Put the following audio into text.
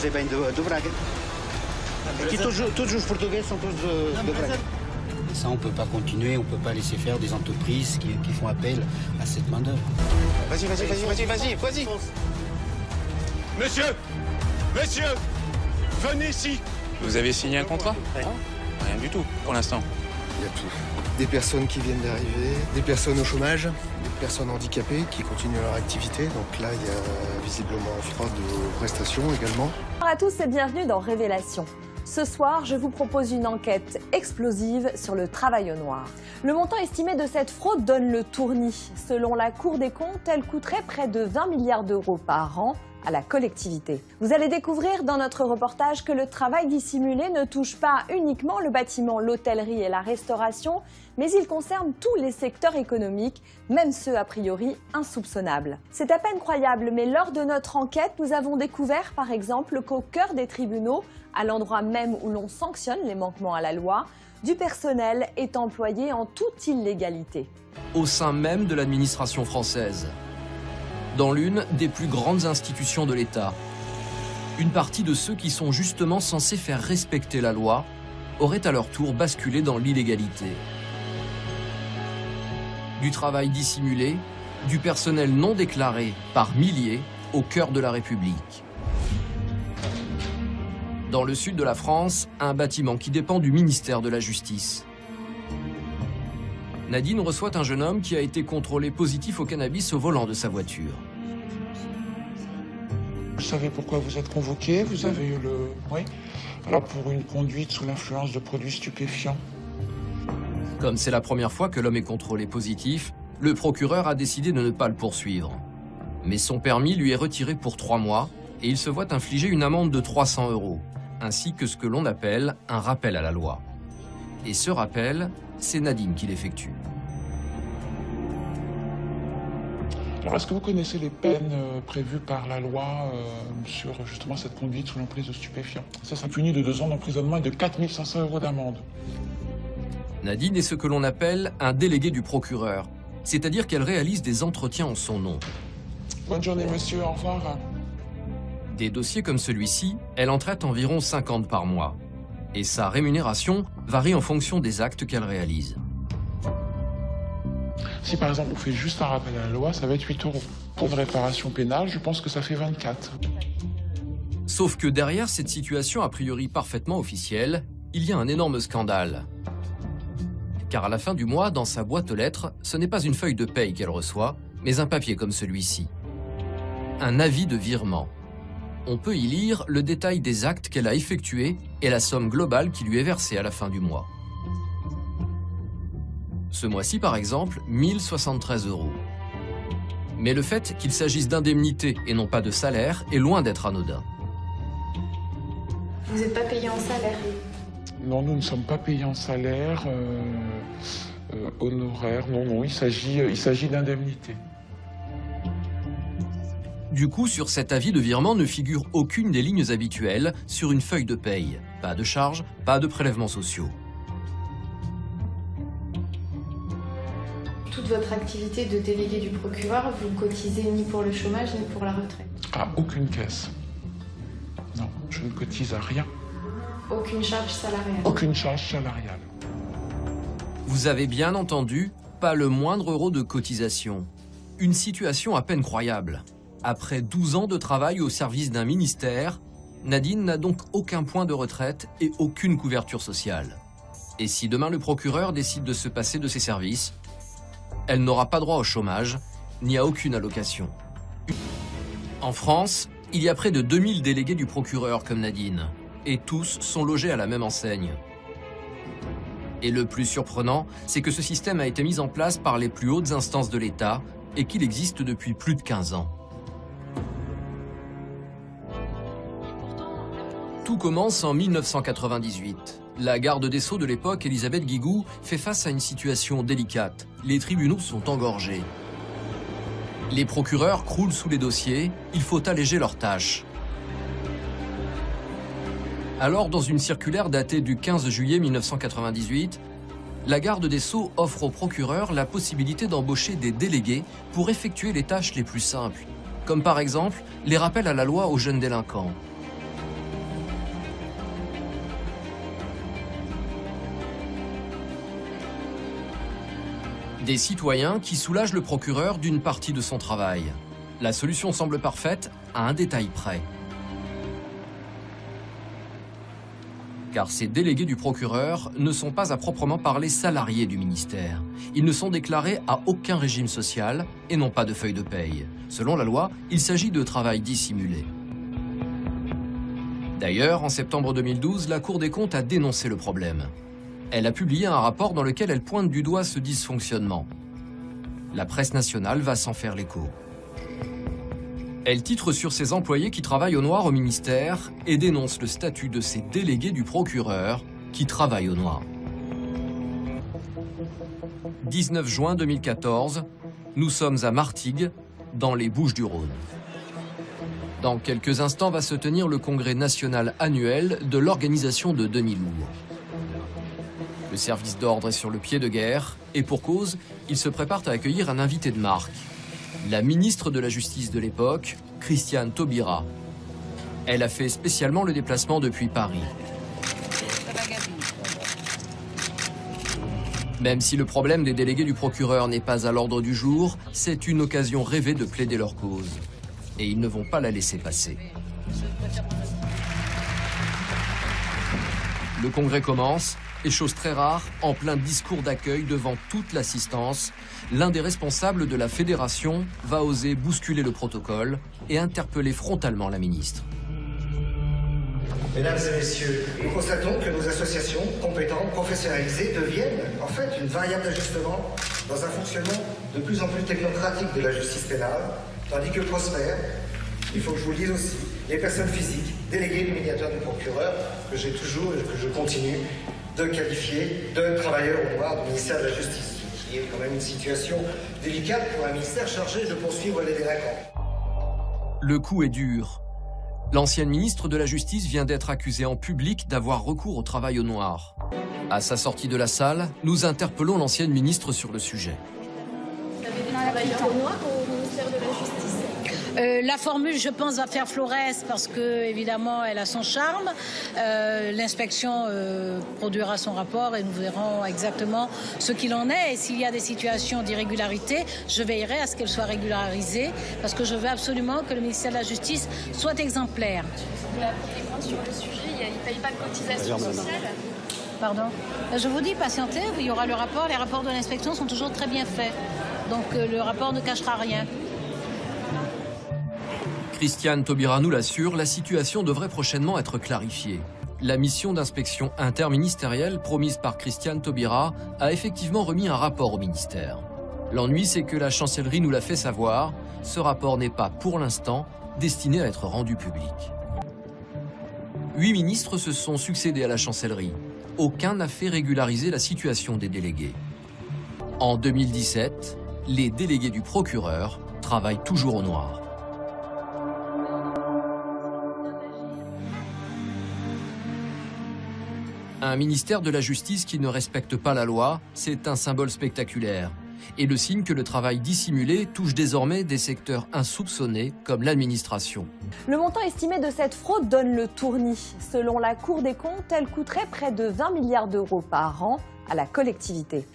Você vem do Braga. Aqui todos os portugueses são todos de Braga. Ça, on ne peut pas continuer, on ne peut pas laisser faire des entreprises qui font appel à cette main-d'œuvre. Vas-y. Monsieur, venez ici. Vous avez signé un contrat? Rien du tout, pour l'instant. Il y a tout. Des personnes qui viennent d'arriver, des personnes au chômage, des personnes handicapées qui continuent leur activité. Donc là, il y a visiblement fraude aux prestations également. Bonjour à tous et bienvenue dans Révélation. Ce soir, je vous propose une enquête explosive sur le travail au noir. Le montant estimé de cette fraude donne le tournis. Selon la Cour des comptes, elle coûterait près de 20 milliards d'euros par an à la collectivité. Vous allez découvrir dans notre reportage que le travail dissimulé ne touche pas uniquement le bâtiment, l'hôtellerie et la restauration, mais il concerne tous les secteurs économiques, même ceux a priori insoupçonnables. C'est à peine croyable, mais lors de notre enquête, nous avons découvert par exemple qu'au cœur des tribunaux, à l'endroit même où l'on sanctionne les manquements à la loi, du personnel est employé en toute illégalité. Au sein même de l'administration française, dans l'une des plus grandes institutions de l'État, une partie de ceux qui sont justement censés faire respecter la loi auraient à leur tour basculé dans l'illégalité. Du travail dissimulé, du personnel non déclaré par milliers au cœur de la République. Dans le sud de la France, un bâtiment qui dépend du ministère de la Justice. Nadine reçoit un jeune homme qui a été contrôlé positif au cannabis au volant de sa voiture. Vous savez pourquoi vous êtes convoqué? Vous avez eu le... Oui. Alors pour une conduite sous l'influence de produits stupéfiants. Comme c'est la première fois que l'homme est contrôlé positif, le procureur a décidé de ne pas le poursuivre. Mais son permis lui est retiré pour 3 mois et il se voit infliger une amende de 300 €, ainsi que ce que l'on appelle un rappel à la loi. Et ce rappel, c'est Nadine qui l'effectue. Alors, est-ce que vous connaissez les peines prévues par la loi sur justement cette conduite sous l'emprise de stupéfiants? Ça punit de 2 ans d'emprisonnement et de 4 500 € d'amende. Nadine est ce que l'on appelle un délégué du procureur, c'est-à-dire qu'elle réalise des entretiens en son nom. Bonne journée, monsieur. Au revoir. Des dossiers comme celui-ci, elle en traite environ 50 par mois. Et sa rémunération varie en fonction des actes qu'elle réalise. Si par exemple on fait juste un rappel à la loi, ça va être 8 €. Pour une réparation pénale, je pense que ça fait 24. Sauf que derrière cette situation a priori parfaitement officielle, il y a un énorme scandale. Car à la fin du mois, dans sa boîte aux lettres, ce n'est pas une feuille de paye qu'elle reçoit, mais un papier comme celui-ci. Un avis de virement. On peut y lire le détail des actes qu'elle a effectués et la somme globale qui lui est versée à la fin du mois. Ce mois-ci, par exemple, 1 073 €. Mais le fait qu'il s'agisse d'indemnités et non pas de salaire est loin d'être anodin. Vous n'êtes pas payé en salaire? Non, nous ne sommes pas payés en salaire, honoraire. Non, il s'agit d'indemnités. Du coup, sur cet avis de virement ne figure aucune des lignes habituelles sur une feuille de paye. Pas de charges, pas de prélèvements sociaux. Toute votre activité de délégué du procureur, vous ne cotisez ni pour le chômage ni pour la retraite? Ah, aucune caisse. Non, je ne cotise à rien. Aucune charge salariale? Aucune charge salariale. Vous avez bien entendu, pas le moindre euro de cotisation. Une situation à peine croyable. Après 12 ans de travail au service d'un ministère, Nadine n'a donc aucun point de retraite et aucune couverture sociale. Et si demain le procureur décide de se passer de ses services, elle n'aura pas droit au chômage, ni à aucune allocation. En France, il y a près de 2000 délégués du procureur comme Nadine, et tous sont logés à la même enseigne. Et le plus surprenant, c'est que ce système a été mis en place par les plus hautes instances de l'État et qu'il existe depuis plus de 15 ans. Tout commence en 1998. La garde des Sceaux de l'époque, Elisabeth Guigou, fait face à une situation délicate. Les tribunaux sont engorgés. Les procureurs croulent sous les dossiers, il faut alléger leurs tâches. Alors, dans une circulaire datée du 15 juillet 1998, la garde des Sceaux offre aux procureurs la possibilité d'embaucher des délégués pour effectuer les tâches les plus simples, comme par exemple les rappels à la loi aux jeunes délinquants. Des citoyens qui soulagent le procureur d'une partie de son travail. La solution semble parfaite à un détail près. Car ces délégués du procureur ne sont pas à proprement parler salariés du ministère. Ils ne sont déclarés à aucun régime social et n'ont pas de feuille de paye. Selon la loi, il s'agit de travail dissimulé. D'ailleurs, en septembre 2012, la Cour des comptes a dénoncé le problème. Elle a publié un rapport dans lequel elle pointe du doigt ce dysfonctionnement. La presse nationale va s'en faire l'écho. Elle titre sur ces employés qui travaillent au noir au ministère et dénonce le statut de ces délégués du procureur qui travaillent au noir. 19 juin 2014, nous sommes à Martigues, dans les Bouches-du-Rhône. Dans quelques instants va se tenir le congrès national annuel de l'organisation de demi-lourds. Le service d'ordre est sur le pied de guerre et pour cause, ils se préparent à accueillir un invité de marque. La ministre de la Justice de l'époque, Christiane Taubira. Elle a fait spécialement le déplacement depuis Paris. Même si le problème des délégués du procureur n'est pas à l'ordre du jour, c'est une occasion rêvée de plaider leur cause. Et ils ne vont pas la laisser passer. Le congrès commence, et chose très rare, en plein discours d'accueil devant toute l'assistance, l'un des responsables de la fédération va oser bousculer le protocole et interpeller frontalement la ministre. Mesdames et messieurs, nous constatons que nos associations compétentes, professionnalisées deviennent en fait une variable d'ajustement dans un fonctionnement de plus en plus technocratique de la justice pénale, tandis que prospèrent, il faut que je vous le dise aussi, les personnes physiques, déléguées du médiateur du procureur, que j'ai toujours et que je continue de qualifier de travailleurs au noir du ministère de la Justice, qui est quand même une situation délicate pour un ministère chargé de poursuivre les délinquants. Le coup est dur. L'ancienne ministre de la Justice vient d'être accusée en public d'avoir recours au travail au noir. À sa sortie de la salle, nous interpellons l'ancienne ministre sur le sujet. Vous avez des travailleurs au noir au ministère de la Justice? La formule, je pense, va faire florès parce que, évidemment, elle a son charme. L'inspection produira son rapport et nous verrons exactement ce qu'il en est. Et s'il y a des situations d'irrégularité, je veillerai à ce qu'elles soient régularisées parce que je veux absolument que le ministère de la Justice soit exemplaire. La Cour des comptes sur le sujet, il ne paye pas de cotisation sociale? Pardon. Je vous dis, patientez, il y aura le rapport. Les rapports de l'inspection sont toujours très bien faits. Donc le rapport ne cachera rien. Christiane Taubira nous l'assure, la situation devrait prochainement être clarifiée. La mission d'inspection interministérielle promise par Christiane Taubira a effectivement remis un rapport au ministère. L'ennui, c'est que la chancellerie nous l'a fait savoir, ce rapport n'est pas, pour l'instant, destiné à être rendu public. 8 ministres se sont succédés à la chancellerie. Aucun n'a fait régulariser la situation des délégués. En 2017, les délégués du procureur travaillent toujours au noir. Un ministère de la Justice qui ne respecte pas la loi, c'est un symbole spectaculaire. Et le signe que le travail dissimulé touche désormais des secteurs insoupçonnés comme l'administration. Le montant estimé de cette fraude donne le tournis. Selon la Cour des comptes, elle coûterait près de 20 milliards d'euros par an à la collectivité.